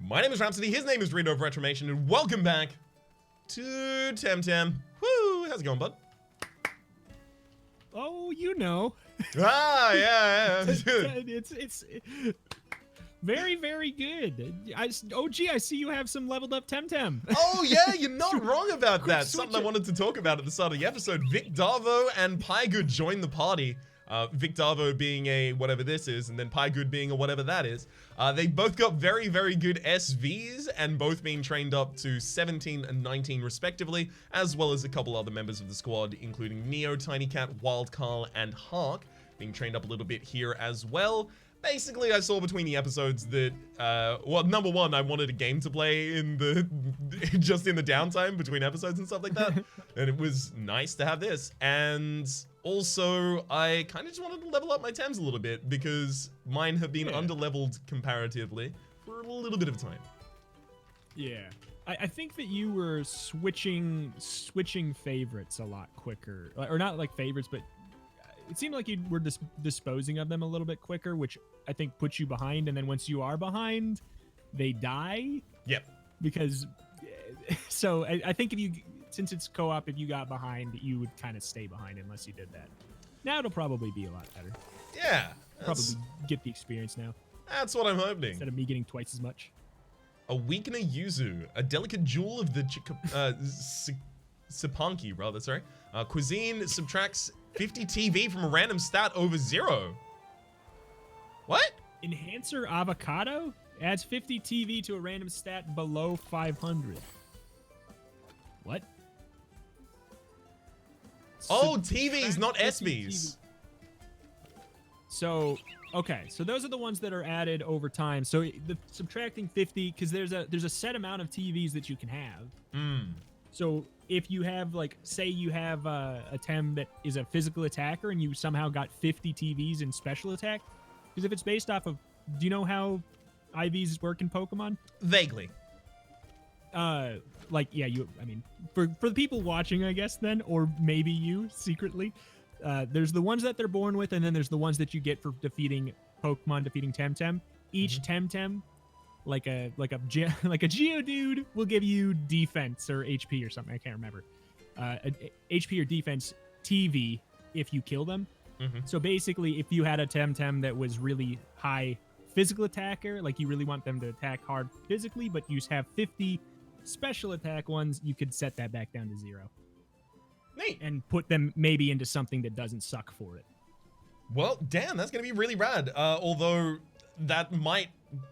My name is Rhapsody, his name is Reader of Retromation, and welcome back to Temtem. Woo! How's it going, bud? Oh, you know. Yeah. It's very, very good. I see you have some leveled up Temtem. Oh yeah, you're not wrong about that. switch Something I it. wanted to talk about at the start of the episode. Vic Darvo and Pygood joined the party. Vic Darvo being a whatever this is, and then Pygood being a whatever that is. They both got very, very good SVs, and both being trained up to 17 and 19 respectively, as well as a couple other members of the squad, including Neo, Tiny Cat, Wild Carl, and Hark, being trained up a little bit here as well. Basically, I saw between the episodes that, well, number one, I wanted a game to play in the, just in the downtime between episodes and stuff like that, and it was nice to have this, and also, I kind of just wanted to level up my Tems a little bit, because mine have been under-leveled comparatively for a little bit of time. Yeah. I think that you were switching favorites a lot quicker, or not like favorites, but it seemed like you were disposing of them a little bit quicker, which I think puts you behind. And then once you are behind, they die. Yep. Because, so I think since it's co-op, if you got behind, you would kind of stay behind unless you did that. Now it'll probably be a lot better. Yeah. Probably get the experience now. That's what I'm hoping. Instead of me getting twice as much. A weakener Yuzu, a delicate jewel of the Sipanki, rather, sorry. Cuisine subtracts 50 TV from a random stat over 0. What? Enhancer Avocado adds 50 TV to a random stat below 500. What? Oh, TVs, not SVs. So, okay, so those are the ones that are added over time. So the subtracting 50, because there's a set amount of TVs that you can have. So if you have, like, say you have a Tem that is a physical attacker and you somehow got 50 TVs in special attack, because if it's based off of, do you know how IVs work in Pokemon? Vaguely. Like, yeah, I mean, for the people watching, I guess, then, or maybe you secretly, there's the ones that they're born with, and then there's the ones that you get for defeating Temtem. Each Temtem, like a Geodude, will give you defense or HP or something. I can't remember. HP or defense TV if you kill them. So basically, if you had a Temtem that was really high physical attacker, like you really want them to attack hard physically, but you have 50 special attack ones, you could set that back down to 0. Neat. And put them maybe into something that doesn't suck for it. Well, damn, that's going to be really rad. Although that might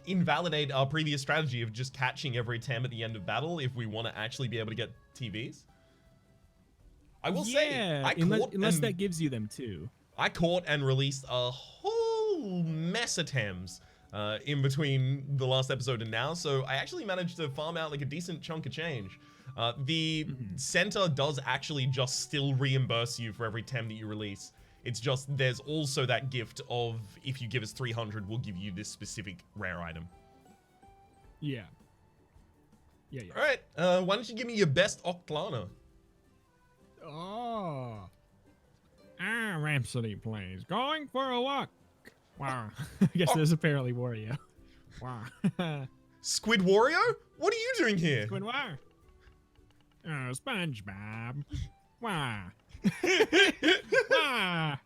invalidate our previous strategy of just catching every Tem at the end of battle if we want to actually be able to get TVs. I will say, unless that gives you them too. I caught and released a whole mess of Tems in between the last episode and now, so I actually managed to farm out like a decent chunk of change. The center does actually just still reimburse you for every Tem that you release. It's just there's also that gift of if you give us 300, we'll give you this specific rare item. Yeah. All right, why don't you give me your best Octlana? Oh. Rhapsody plays. Going for a walk. Wow. I guess there's apparently Wario. Wow. Squid Wario? What are you doing here? Squid War. Oh, SpongeBob. Wow. Wow.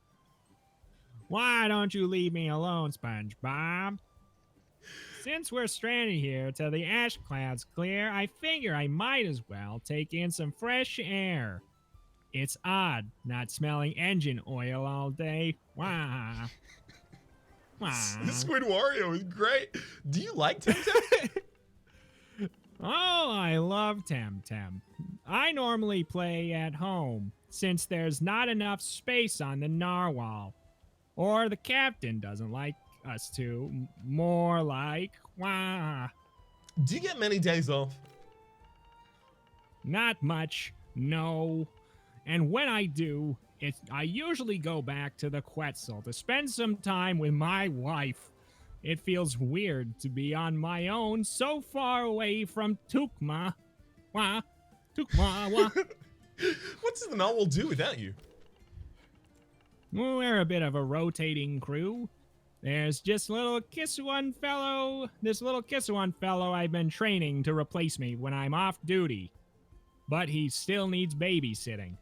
Why don't you leave me alone, SpongeBob? Since we're stranded here till the ash clouds clear, I figure I might as well take in some fresh air. It's odd not smelling engine oil all day. Wow. Squid Wario is great. Do you like Temtem? Oh, I love Temtem. I normally play at home, since there's not enough space on the narwhal. Or the captain doesn't like us to. More like, wah. Do you get many days off? Not much, no. And when I do, I usually go back to the Quetzal to spend some time with my wife. It feels weird to be on my own so far away from Tukma. Wah, Tukma, wah. What does the narwhal do without you? We're a bit of a rotating crew. There's just this little Kissuan fellow I've been training to replace me when I'm off duty. But he still needs babysitting.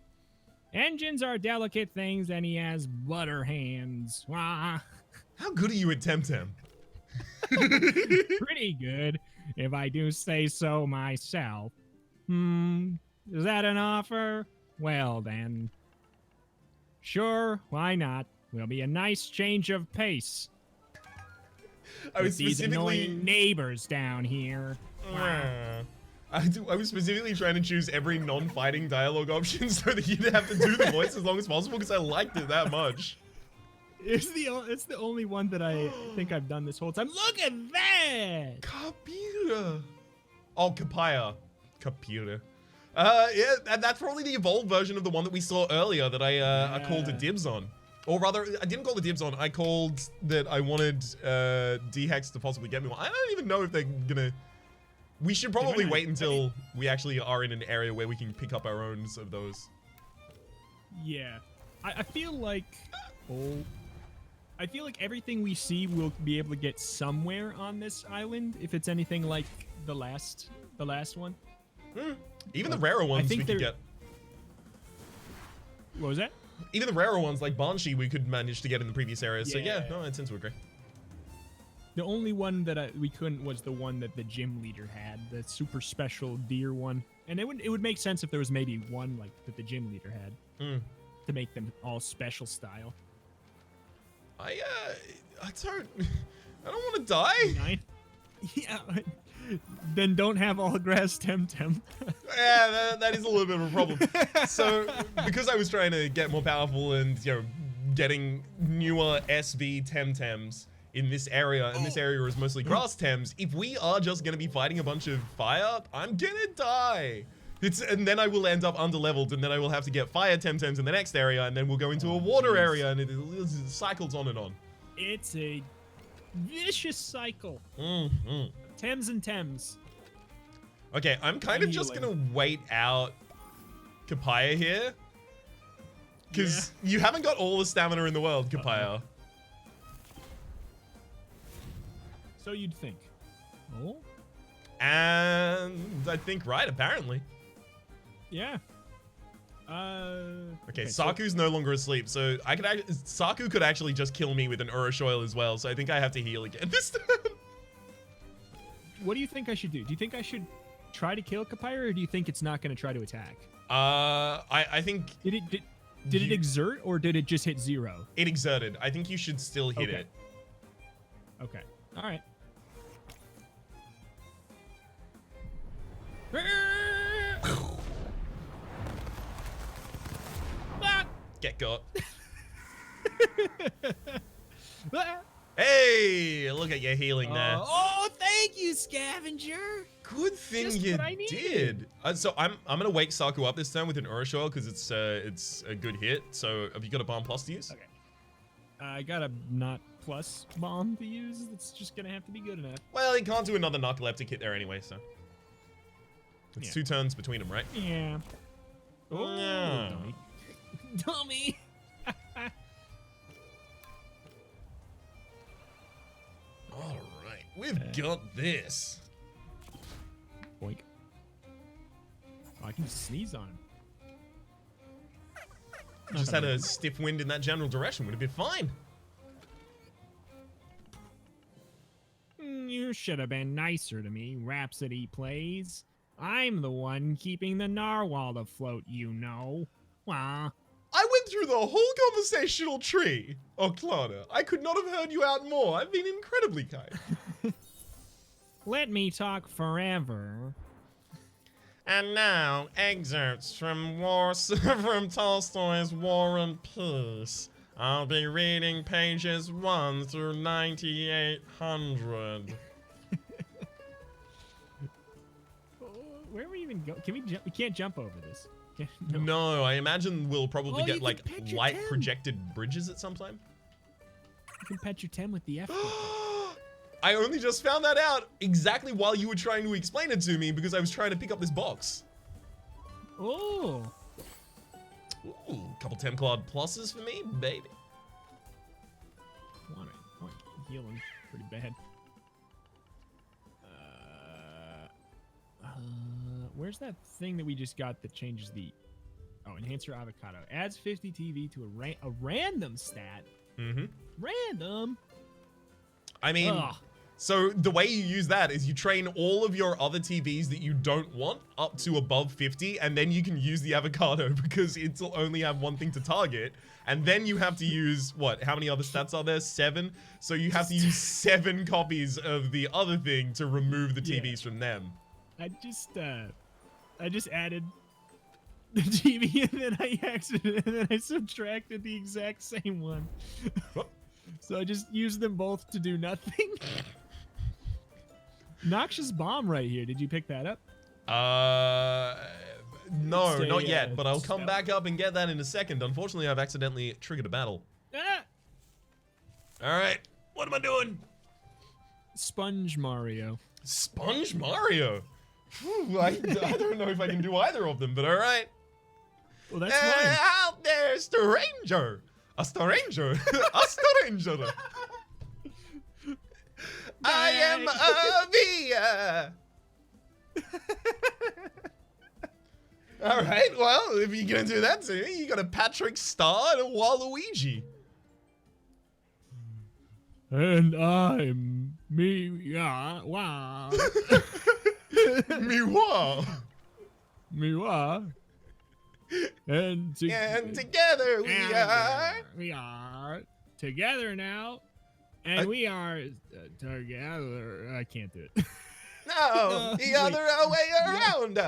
Engines are delicate things and he has butter hands. Wah. How good are you at Temtem? Pretty good, if I do say so myself. Is that an offer? Well then. Sure, why not? Will be a nice change of pace. I was These specifically annoying neighbors down here. I was specifically trying to choose every non-fighting dialogue option so that you'd have to do the voice as long as possible because I liked it that much. It's the only one that I think I've done this whole time. Look at that! Computer. Oh, Capire. Computer. Yeah, that's probably the evolved version of the one that we saw earlier that I called a dibs on. Or rather, I didn't call the dibs on. I called that I wanted D-Hex to possibly get me one. I don't even know if they're gonna... We should probably wait until we actually are in an area where we can pick up our own of those. Yeah. I feel like... I feel like everything we see we'll be able to get somewhere on this island, if it's anything like the last one. Even the rarer ones we could get. What was that? Even the rarer ones like Banshee we could manage to get in the previous areas. So yeah, no, I tend to agree. The only one that we couldn't was the one that the gym leader had, the super special deer one. And it would make sense if there was maybe one like that the gym leader had to make them all special style. I don't want to die. Yeah. Then don't have all grass Temtem. Yeah, that is a little bit of a problem. So, because I was trying to get more powerful and, you know, getting newer SV Temtems in this area, and this area is mostly grass Tems, if we are just going to be fighting a bunch of fire, I'm gonna die. And then I will end up underleveled, and then I will have to get fire Temtems in the next area, and then we'll go into a water area, and it cycles on and on. It's a vicious cycle. Tems and Tems. Okay, I'm kind of just gonna wait out Capire here. Because you haven't got all the stamina in the world, Capire. So you'd think. Oh? And I think right, apparently. Yeah. Okay, Saku's no longer asleep, so Saku could actually just kill me with an Urushoil as well, so I think I have to heal again this turn. What do you think I should do? Do you think I should try to kill Capire, or do you think it's not going to try to attack? I think... Did it exert, or did it just hit 0? It exerted. I think you should still hit it. Okay. All right. Get got. Hey, look at your healing there. Oh, thank you, Scavenger. Good thing you did. So I'm gonna wake Saku up this time with an Urushoil because it's a good hit. So have you got a bomb plus to use? Okay. I got a not plus bomb to use. It's just gonna have to be good enough. Well, he can't do another narcoleptic hit there anyway, so it's 2 turns between them, right? Yeah. Oh, dummy. Dummy. All right, we've got this. Boink. Oh, I can just sneeze on him. Just had a stiff wind in that general direction. Would have been fine. You should have been nicer to me, Rhapsody plays. I'm the one keeping the narwhal afloat, you know. Wah. I went through the whole conversational tree. Oh, Clara, I could not have heard you out more. I've been incredibly kind. Let me talk forever. And now, excerpts from from Tolstoy's War and Peace. I'll be reading pages 1 through 9800. Where are we even going? Can we jump? We can't jump over this. No, I imagine we'll probably get like light Tem. projected bridges at some time. You can pet your Tem with the F. I only just found that out exactly while you were trying to explain it to me because I was trying to pick up this box. Oh. Ooh, couple Temclad pluses for me, baby. healing pretty bad. Where's that thing that we just got that changes the... Oh, enhancer avocado. Adds 50 TV to a random stat. Mm-hmm. Random? I mean... Ugh. So the way you use that is you train all of your other TVs that you don't want up to above 50, and then you can use the avocado because it'll only have one thing to target. And then you have to use, what, how many other stats are there? 7? So you have to use 7 copies of the other thing to remove the TVs from them. I just added the TV and then I subtracted the exact same one. So I just used them both to do nothing. Noxious bomb right here. Did you pick that up? No, not yet, but I'll come back up and get that in a second. Unfortunately, I've accidentally triggered a battle. Ah! All right, what am I doing? Sponge Mario. Sponge Mario? Whew, I don't know if I can do either of them, but all right. Well, that's fine. Out there, stranger. A stranger. A stranger. I am a All right, well, if you're gonna do that to me, you got a Patrick Star and a Waluigi. And I'm me, yeah, wow. Miwa. Miwa. And together we are together now. And we are together. I can't do it. No, the other way around.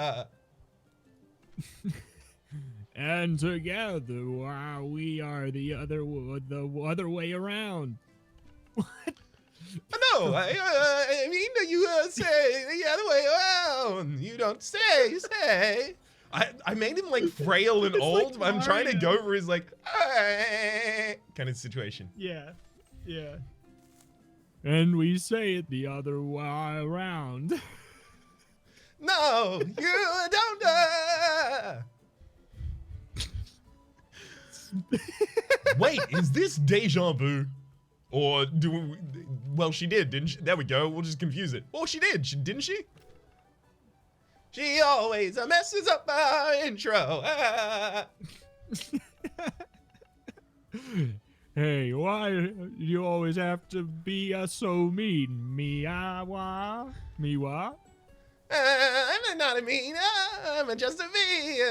And together we are the other way around. What? No, I mean you say the other way around. You don't say. You say. I made him like frail and old. Like I'm trying to go for his like kind of situation. Yeah, yeah. And we say it the other way around. No, you don't. Wait, is this deja vu? Or do we, well, she did, didn't she? There we go. We'll just confuse it. Well, she did, didn't she? She always messes up our intro. Hey, why do you always have to be so mean? Me-ah-wah? Me-wah? I'm not a mean, I'm just a V.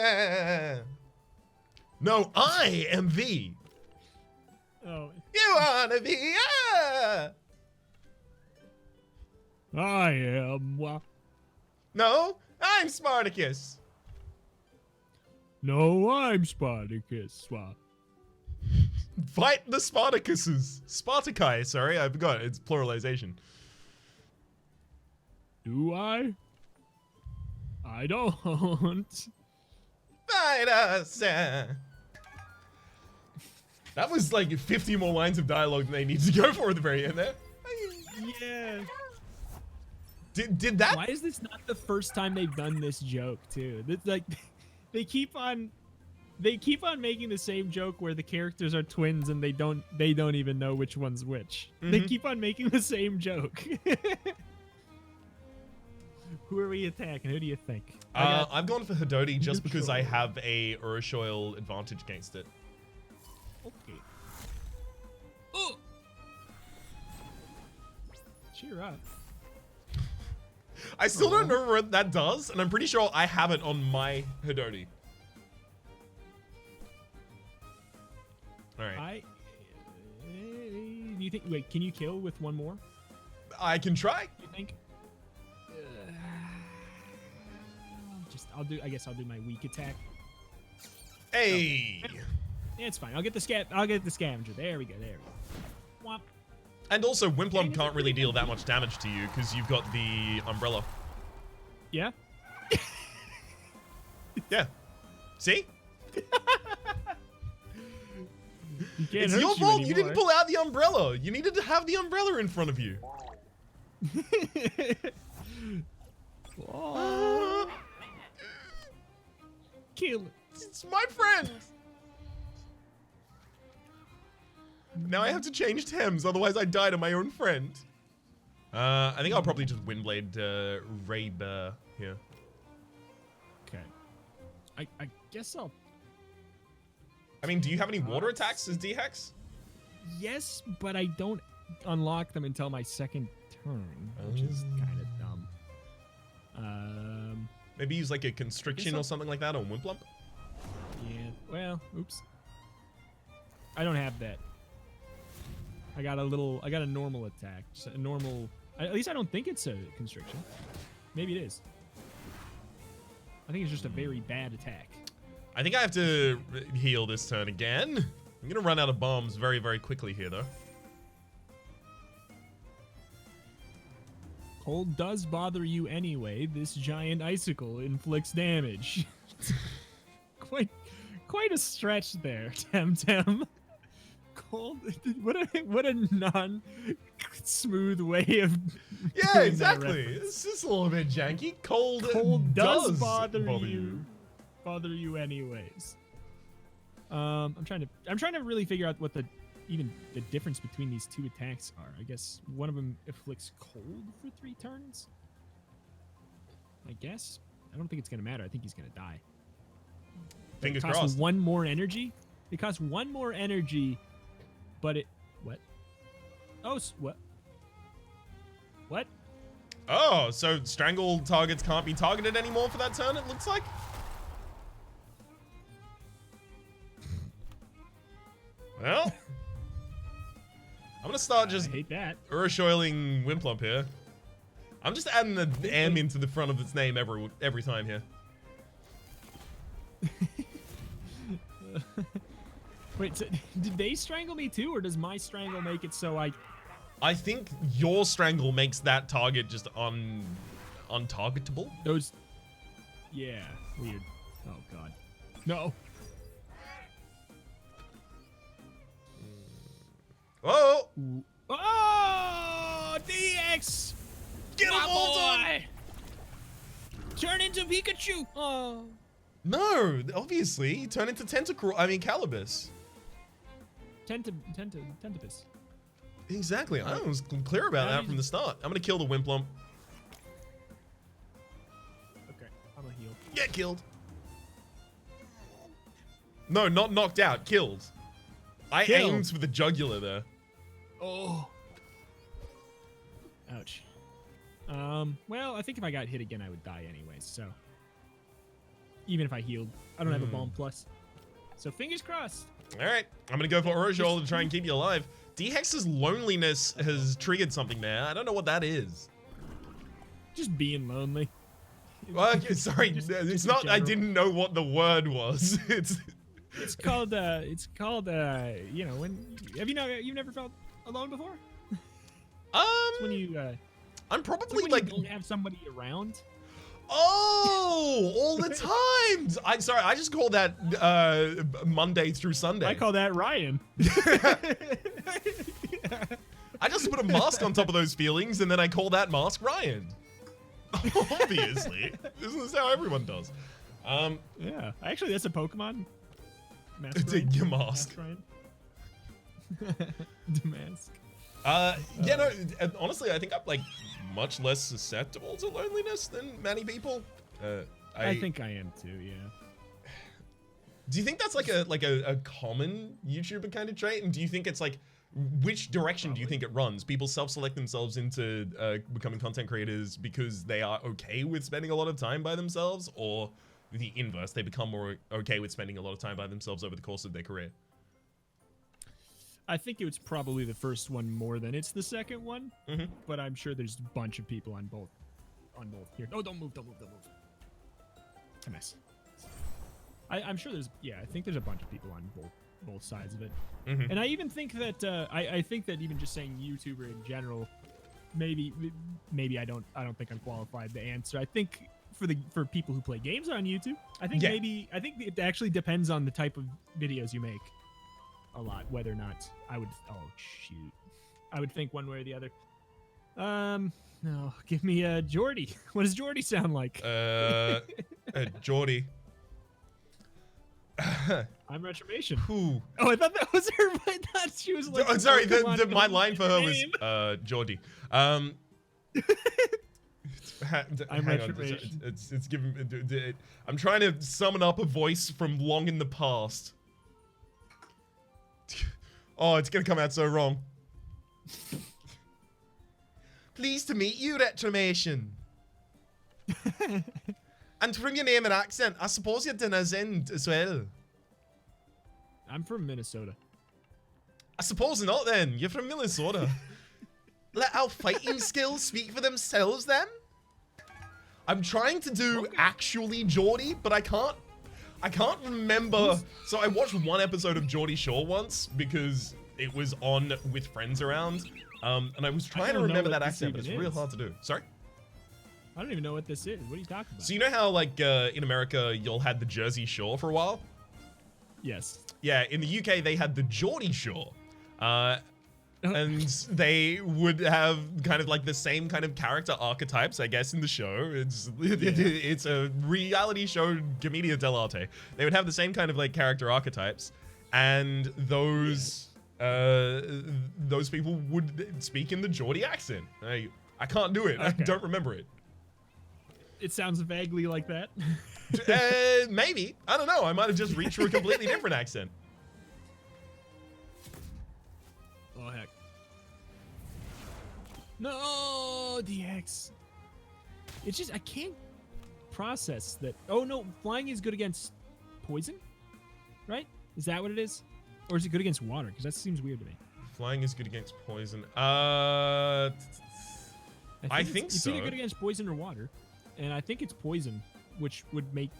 No, I am V. Oh. You wanna be, I am, No, I'm Spartacus. No, I'm Spartacus. Fight the Spartacuses. Spartaci, sorry, I forgot. It's pluralization. Do I? I don't. Fight us. That was like 50 more lines of dialogue than they need to go for at the very end there. Yeah. Did that? Why is this not the first time they've done this joke too? It's like they keep on making the same joke where the characters are twins and they don't even know which one's which. They keep on making the same joke. Who are we attacking? Who do you think? I've gone for Hidoti just because I have a Urshoil advantage against it. Okay. Oh. Cheer up. I still don't know what that does, and I'm pretty sure I have it on my Hidoti. All right. Do you think? Wait, can you kill with one more? I can try. You think? I guess I'll do my weak attack. Hey. Oh. Yeah, it's fine. I'll get the scavenger. There we go. There we go. Womp. And also, Wimplum can't really deal that much damage to you because you've got the umbrella. Yeah. Yeah. See? It's your fault. You didn't pull out the umbrella. You needed to have the umbrella in front of you. Kill it. It's my friend. Now I have to change Thames, otherwise I die to my own friend. I think I'll probably just Windblade Rabe here. Okay. I guess I'll... I mean, do you have any water attacks as D-Hex? Yes, but I don't unlock them until my second turn, which is kind of dumb. Maybe use like a Constriction or something like that on Wimplump? Yeah, well, oops. I don't have that. I got a normal attack. Just a normal, at least I don't think it's a Constriction. Maybe it is. I think it's just a very bad attack. I think I have to heal this turn again. I'm gonna run out of bombs very, very quickly here, though. Cold does bother you anyway. This giant icicle inflicts damage. quite a stretch there, Temtem. Cold. What a non-smooth way of. Yeah, exactly. It's just a little bit janky. Cold does bother you. Bother you anyways. I'm trying to really figure out what the difference between these two attacks are. I guess one of them inflicts cold for 3 turns. I guess. I don't think it's gonna matter. I think he's gonna die. Fingers crossed. crossed. 1 more energy. It costs 1 more energy, but it what? Oh, what? What? Oh, so strangle targets can't be targeted anymore for that turn, it looks like? Well, I'm gonna start just I hate that. Urshoiling Wimplump here. I'm just adding the M into the front of its name every time here. Wait, so did they strangle me too, or does my strangle make it so I think your strangle makes that target just untargetable. Those... Yeah, weird. Oh, God. No. Oh! Oh! DX! Get him, Alton! Turn into Pikachu! Oh. No, obviously, he turned into Calibus. Tentibus. Exactly, I was clear about that from the start. I'm gonna kill the Wimplump. Okay, I'm gonna heal. Get killed. No, not knocked out, killed. I aimed for the jugular there. Oh. Ouch. Well, I think if I got hit again, I would die anyways, so. Even if I healed. I don't have a bomb plus. So fingers crossed. Alright, I'm gonna go for Orajol to try and keep you alive. D-Hex's loneliness has triggered something there. I don't know what that is. Just being lonely. Well, okay, sorry, it's not, I didn't know what the word was. It's called, you know, when, you've never felt alone before? It's when you, I'm probably when like you don't have somebody around. Oh, all the time. I'm sorry, I just call that Monday through Sunday. I call that Ryan. I just put a mask on top of those feelings, and then I call that mask Ryan. Obviously, isn't this how everyone does? Yeah, actually, that's a Pokemon. Your mask. Damask. Yeah, no. Honestly, I think I'm like much less susceptible to loneliness than many people. I think I am too. Yeah. Do you think that's like a common YouTuber kind of trait? And do you think it's like, which direction do you think it runs? People self-select themselves into becoming content creators because they are okay with spending a lot of time by themselves, or the inverse, they become more okay with spending a lot of time by themselves over the course of their career? I think it's probably the first one more than it's the second one, but I'm sure there's a bunch of people on both here. Oh, don't move. A mess. I'm sure there's, I think there's a bunch of people on both sides of it. And I even think that, I think that even just saying YouTuber in general, maybe I don't think I'm qualified to answer. I think for people who play games on YouTube, I think I think it actually depends on the type of videos you make. A lot, whether or not I would. Oh shoot, I would think one way or the other. No, give me a Jordy. What does Jordy sound like? Jordy. I'm Retribution. Whew. Oh, I thought that was her. I thought she was like. Oh, sorry, come on, my come line on, for her name. was Geordie. I'm hang on, Retribution. it's giving. I'm trying to summon up a voice from long in the past. Oh, it's gonna come out so wrong. Pleased to meet you, Retribution. And from your name and accent, I suppose you're dinner's end as well. I'm from Minnesota. I suppose not then. You're from Minnesota. Let our fighting skills speak for themselves then. I'm trying to do actually Geordie, but I can't remember. So I watched one episode of Geordie Shore once because it was on with friends around. And I was trying to remember that accent, but it's real hard to do. Sorry? I don't even know what this is. What are you talking about? So you know how like in America, you'll had the Jersey Shore for a while? Yes. Yeah, in the UK, they had the Geordie Shore. And they would have kind of like the same kind of character archetypes, I guess, in the show. It's a reality show, Commedia dell'arte. They would have the same kind of like character archetypes, and those people would speak in the Geordie accent. I can't do it. Okay. I don't remember it. It sounds vaguely like that. Maybe. I don't know. I might have just reached for a completely different accent. Oh, heck. No, DX. It's just, I can't process that. Oh, no, flying is good against poison, right? Is that what it is? Or is it good against water? Because that seems weird to me. Flying is good against poison. I think it's so. It's either good against poison or water. And I think it's poison, which would make...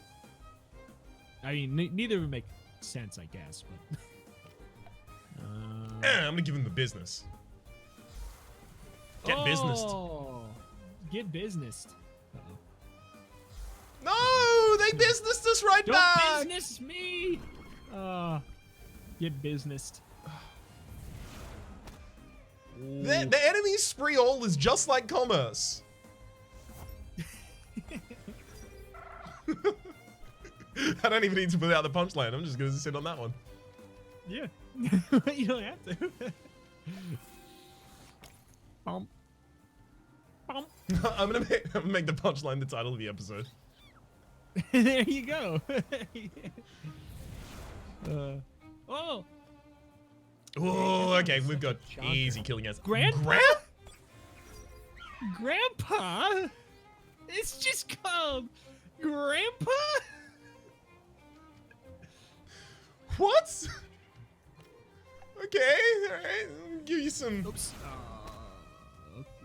I mean, neither would make sense, I guess, but... I'm gonna give him the business. Get businessed. Oh, get businessed. Uh-oh. No, they businessed us right Don't back. business me. Get businessed. The enemy spree all is just like commerce. I don't even need to put out the punchline. I'm just gonna sit on that one. Yeah. You don't have to. Bump. Bump. I'm gonna make the punchline the title of the episode. There you go. Oh. Oh, okay. We've got easy killing us. Grandpa? Grandpa? It's just called Grandpa? What? Okay, alright. Give you some. Oops.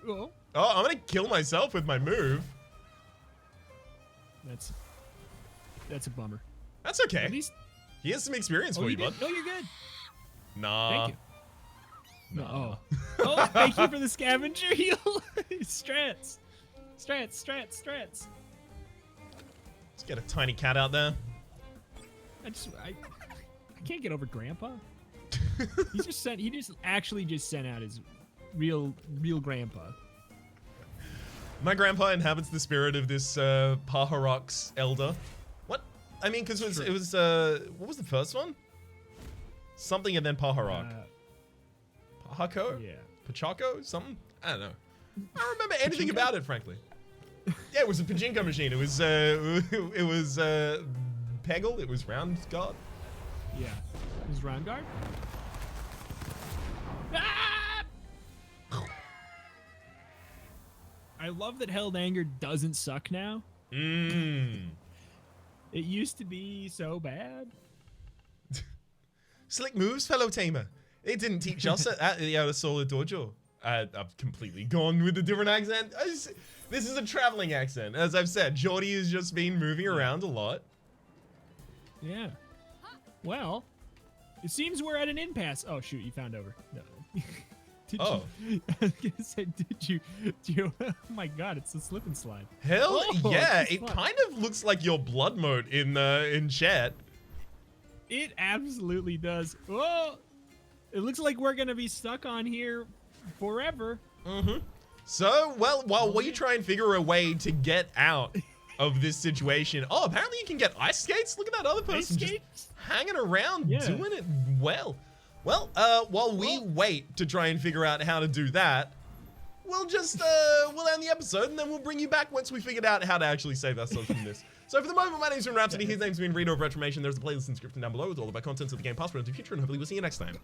Oh, I'm gonna kill myself with my move. That's a bummer. That's okay. At least Here's some experience for you, bud. No, you're good. Nah. Thank you. Nah. No. Oh, thank you for the scavenger heal. Strats. Strats. Let's get a tiny cat out there. I can't get over Grandpa. He just actually sent out his real grandpa. My grandpa inhabits the spirit of this Paharok's elder. What? I mean, because it was what was the first one? Something and then Paharok. Pahako? Yeah. Pachako? Something? I don't know. I don't remember anything about it, frankly. Yeah, it was a pachinko machine. It was Peggle. It was Round Guard. Yeah. It was Round Guard. I love that Held Anger doesn't suck now. It used to be so bad. Slick moves, fellow tamer. They didn't teach us at the Outer Solar Dojo. I've completely gone with a different accent. This is a traveling accent. As I've said, Geordie has just been moving around a lot. Yeah. Well, it seems we're at an impasse. Oh, shoot, you found over. No. I was gonna say, did you? Oh my God, it's a slip and slide. Hell yeah! It fun. kind of looks like your blood mode in chat. It absolutely does. Oh, it looks like we're gonna be stuck on here forever. So, well, while we try and figure a way to get out, of this situation. Oh, apparently you can get ice skates. Look at that other person just hanging around doing it well. Well, while we wait to try and figure out how to do that, we'll just, we'll end the episode and then we'll bring you back once we figured out how to actually save ourselves from this. So for the moment, my name's Rhapsody, his name's been Reader of Reformation. There's a playlist and description down below with all of our contents of the game, past, present, and future, and hopefully we'll see you next time.